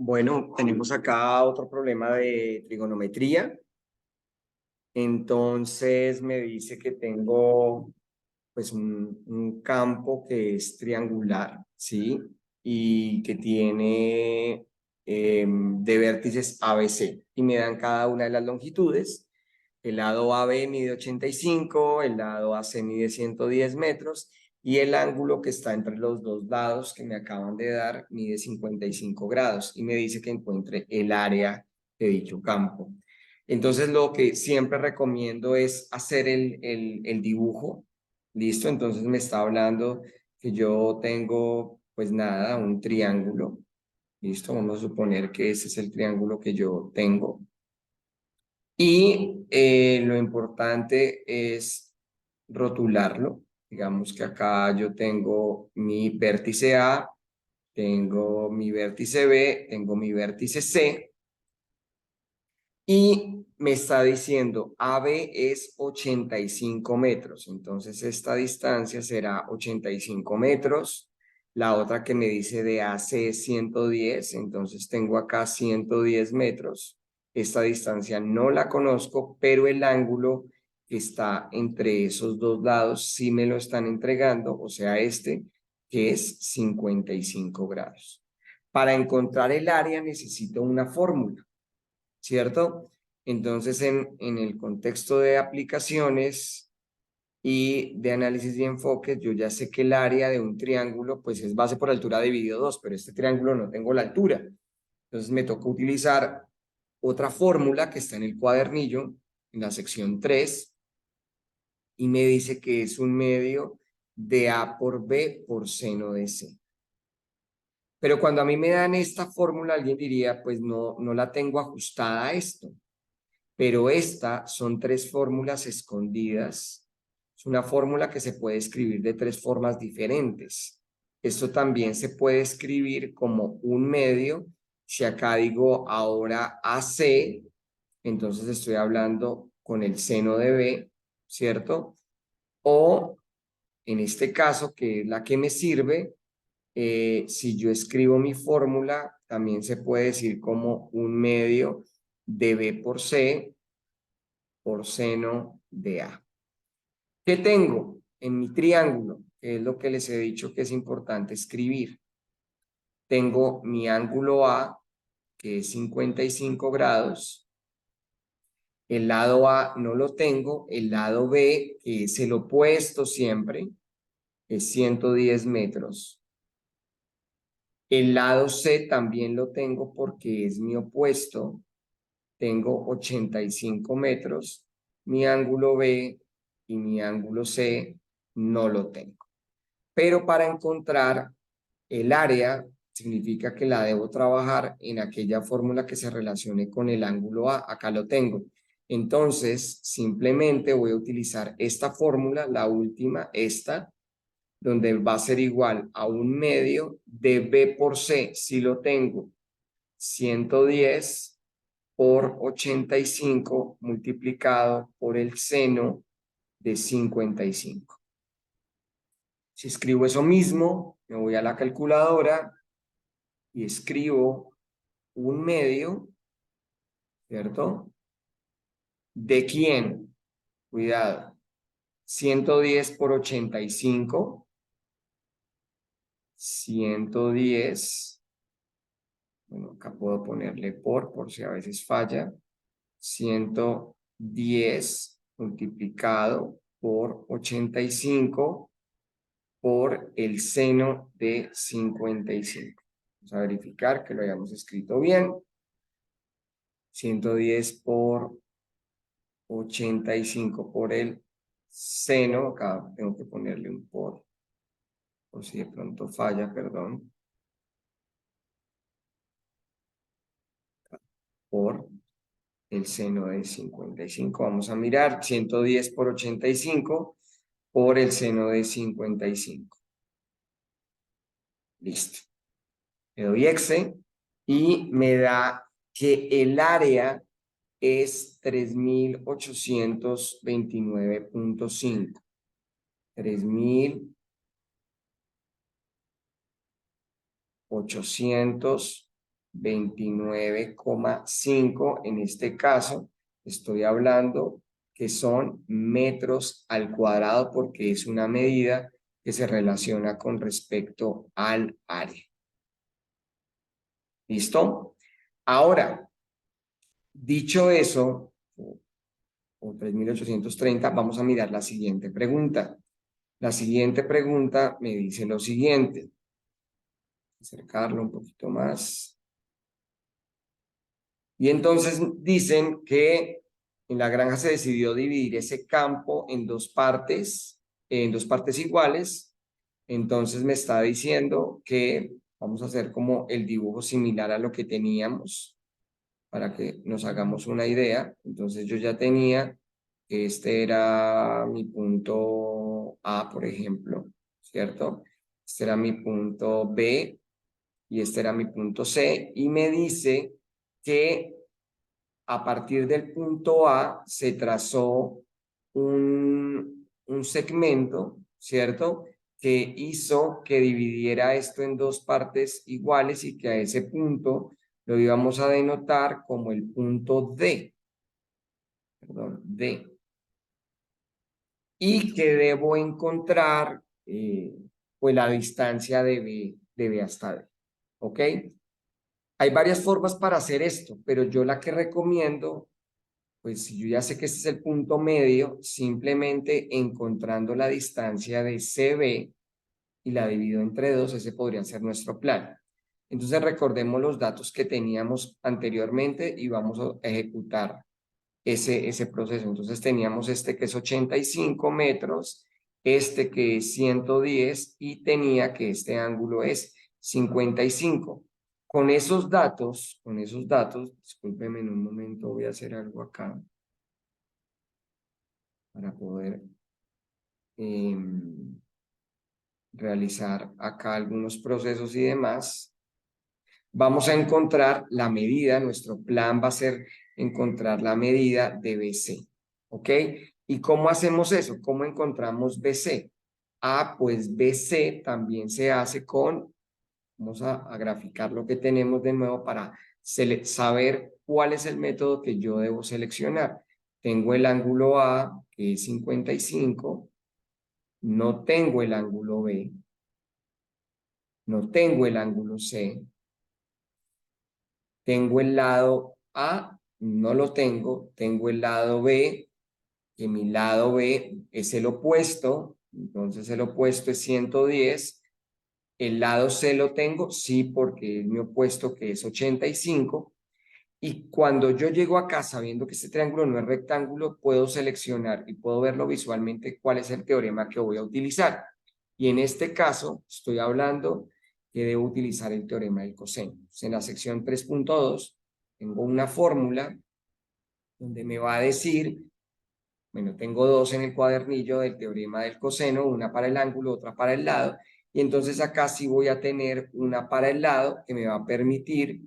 Bueno, tenemos acá otro problema de trigonometría. Entonces me dice que tengo pues un campo que es triangular, ¿sí? Y que tiene de vértices ABC. Y me dan cada una de las longitudes. El lado AB mide 85, el lado AC mide 110 metros y el ángulo que está entre los dos lados que me acaban de dar mide 55 grados y me dice que encuentre el área de dicho campo. Entonces lo que siempre recomiendo es hacer el dibujo. ¿Listo? Entonces me está hablando que yo tengo, pues nada, un triángulo. ¿Listo? Vamos a suponer que ese es el triángulo que yo tengo. Y lo importante es rotularlo. Digamos que acá yo tengo mi vértice A, tengo mi vértice B, tengo mi vértice C. Y me está diciendo AB es 85 metros. Entonces esta distancia será 85 metros. La otra que me dice de AC es 110. Entonces tengo acá 110 metros. Esta distancia no la conozco, pero el ángulo que está entre esos dos lados sí me lo están entregando. O sea, este que es 55 grados. Para encontrar el área necesito una fórmula, ¿cierto? Entonces, en el contexto de aplicaciones y de análisis y enfoques, yo ya sé que el área de un triángulo, pues es base por altura dividido 2, pero este triángulo no tengo la altura. Entonces, me toca utilizar otra fórmula que está en el cuadernillo, en la sección 3, y me dice que es un medio de A por B por seno de C. Pero cuando a mí me dan esta fórmula, alguien diría, pues no la tengo ajustada a esto. Pero esta son tres fórmulas escondidas. Es una fórmula que se puede escribir de tres formas diferentes. Esto también se puede escribir como un medio. Si acá digo ahora AC, entonces estoy hablando con el seno de B, ¿cierto? O en este caso, que es la que me sirve, si yo escribo mi fórmula, también se puede decir como un medio de B por C por seno de A. ¿Qué tengo en mi triángulo? Que es lo que les he dicho que es importante escribir. Tengo mi ángulo A, que es 55 grados. El lado A no lo tengo. El lado B, que es el opuesto siempre, es 110 metros. El lado C también lo tengo porque es mi opuesto. Tengo 85 metros. Mi ángulo B y mi ángulo C no lo tengo. Pero para encontrar el área, significa que la debo trabajar en aquella fórmula que se relacione con el ángulo A. Acá lo tengo. Entonces, simplemente voy a utilizar esta fórmula, la última, esta, donde va a ser igual a un medio de B por C, si lo tengo, 110 por 85 multiplicado por el seno de 55. Si escribo eso mismo, me voy a la calculadora y escribo un medio, ¿cierto? ¿De quién? Cuidado. 110 por 85. 110. Bueno, acá puedo ponerle por si a veces falla. 110 multiplicado por 85 por el seno de 55. Vamos a verificar que lo hayamos escrito bien. 110 por 85 por el seno. Acá tengo que ponerle un por si de pronto falla, perdón. Por el seno de 55. Vamos a mirar 110 por 85 por el seno de 55. Listo. Le doy exe y me da que el área es 3829.5. 3829.5. 29,5. En este caso, estoy hablando que son metros al cuadrado porque es una medida que se relaciona con respecto al área. ¿Listo? Ahora, dicho eso, o 3.830, vamos a mirar la siguiente pregunta. La siguiente pregunta me dice lo siguiente. Acercarlo un poquito más. Y entonces dicen que en la granja se decidió dividir ese campo en dos partes iguales. Entonces me está diciendo que vamos a hacer como el dibujo similar a lo que teníamos para que nos hagamos una idea. Entonces yo ya tenía que este era mi punto A, por ejemplo, ¿cierto? Este era mi punto B y este era mi punto C. Y me dice que a partir del punto A se trazó un segmento, ¿cierto? Que hizo que dividiera esto en dos partes iguales y que a ese punto lo íbamos a denotar como el punto D, perdón, D. Y que debo encontrar pues la distancia de B hasta D, ¿ok? Hay varias formas para hacer esto, pero yo la que recomiendo, pues si yo ya sé que este es el punto medio, simplemente encontrando la distancia de CB y la divido entre 2, ese podría ser nuestro plan. Entonces recordemos los datos que teníamos anteriormente y vamos a ejecutar ese proceso. Entonces teníamos este que es 85 metros, este que es 110 y tenía que este ángulo es 55. Con esos datos, discúlpeme en un momento, voy a hacer algo acá para poder realizar acá algunos procesos y demás. Vamos a encontrar la medida, nuestro plan va a ser encontrar la medida de BC, ¿ok? ¿Y cómo hacemos eso? ¿Cómo encontramos BC? Ah, pues BC también se hace con, vamos a graficar lo que tenemos de nuevo para saber cuál es el método que yo debo seleccionar. Tengo el ángulo A, que es 55, no tengo el ángulo B, no tengo el ángulo C, tengo el lado A, no lo tengo, tengo el lado B, que mi lado B es el opuesto, entonces el opuesto es 110, el lado C lo tengo, sí, porque es mi opuesto que es 85, y cuando yo llego acá sabiendo que este triángulo no es rectángulo, puedo seleccionar y puedo verlo visualmente cuál es el teorema que voy a utilizar. Y en este caso estoy hablando que debo utilizar el teorema del coseno. En la sección 3.2 tengo una fórmula donde me va a decir, bueno, tengo dos en el cuadernillo del teorema del coseno, una para el ángulo, otra para el lado, y entonces acá sí voy a tener una para el lado que me va a permitir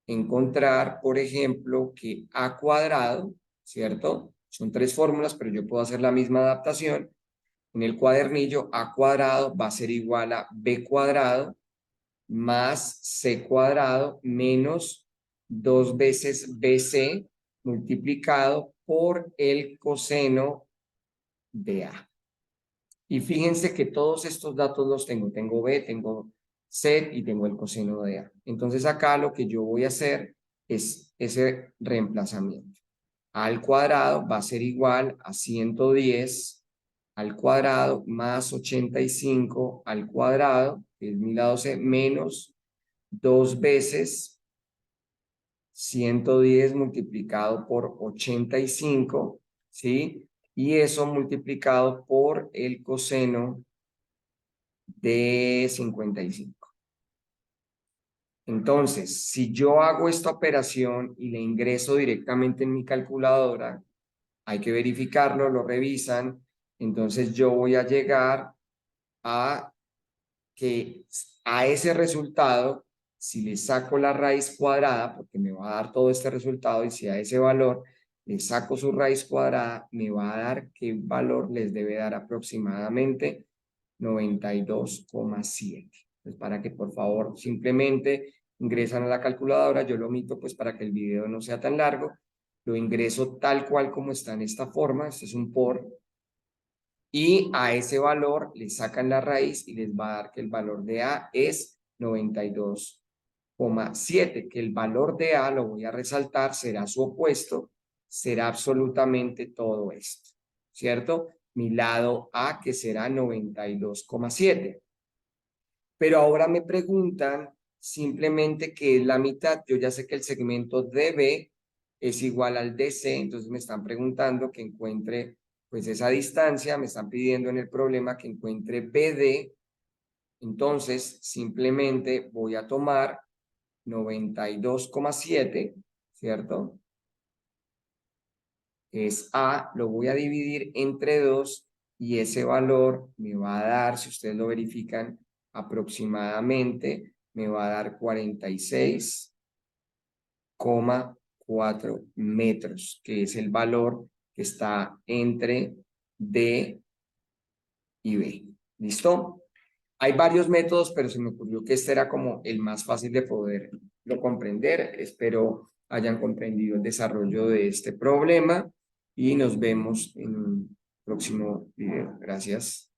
encontrar, por ejemplo, que a cuadrado, ¿cierto? Son tres fórmulas, pero yo puedo hacer la misma adaptación. En el cuadernillo, a cuadrado va a ser igual a b cuadrado más c cuadrado menos 2 veces bc multiplicado por el coseno de a. Y fíjense que todos estos datos los tengo. Tengo b, tengo c y tengo el coseno de a. Entonces acá lo que yo voy a hacer es ese reemplazamiento. A al cuadrado va a ser igual a 110 al cuadrado más 85 al cuadrado, que es mi lado C, menos 2 veces 110 multiplicado por 85, ¿sí? Y eso multiplicado por el coseno de 55. Entonces, si yo hago esta operación y le ingreso directamente en mi calculadora, hay que verificarlo, lo revisan, entonces yo voy a llegar a que a ese resultado, si le saco la raíz cuadrada, porque me va a dar todo este resultado, y si a ese valor le saco su raíz cuadrada, me va a dar qué valor les debe dar aproximadamente 92,7. Pues para que por favor simplemente ingresan a la calculadora, yo lo omito pues para que el video no sea tan largo, lo ingreso tal cual como está en esta forma, este es un por, y a ese valor le sacan la raíz y les va a dar que el valor de A es 92,7, que el valor de A, lo voy a resaltar, será su opuesto, será absolutamente todo esto, ¿cierto? Mi lado A que será 92,7. Pero ahora me preguntan simplemente qué es la mitad. Yo ya sé que el segmento DB es igual al DC, entonces me están preguntando que encuentre pues esa distancia, me están pidiendo en el problema que encuentre BD, entonces simplemente voy a tomar 92,7, ¿cierto? Es A, lo voy a dividir entre 2 y ese valor me va a dar, si ustedes lo verifican aproximadamente, me va a dar 46,4 metros, que es el valor que está entre D y B. ¿Listo? Hay varios métodos, pero se me ocurrió que este era como el más fácil de poderlo comprender. Espero hayan comprendido el desarrollo de este problema y nos vemos en un próximo video. Gracias.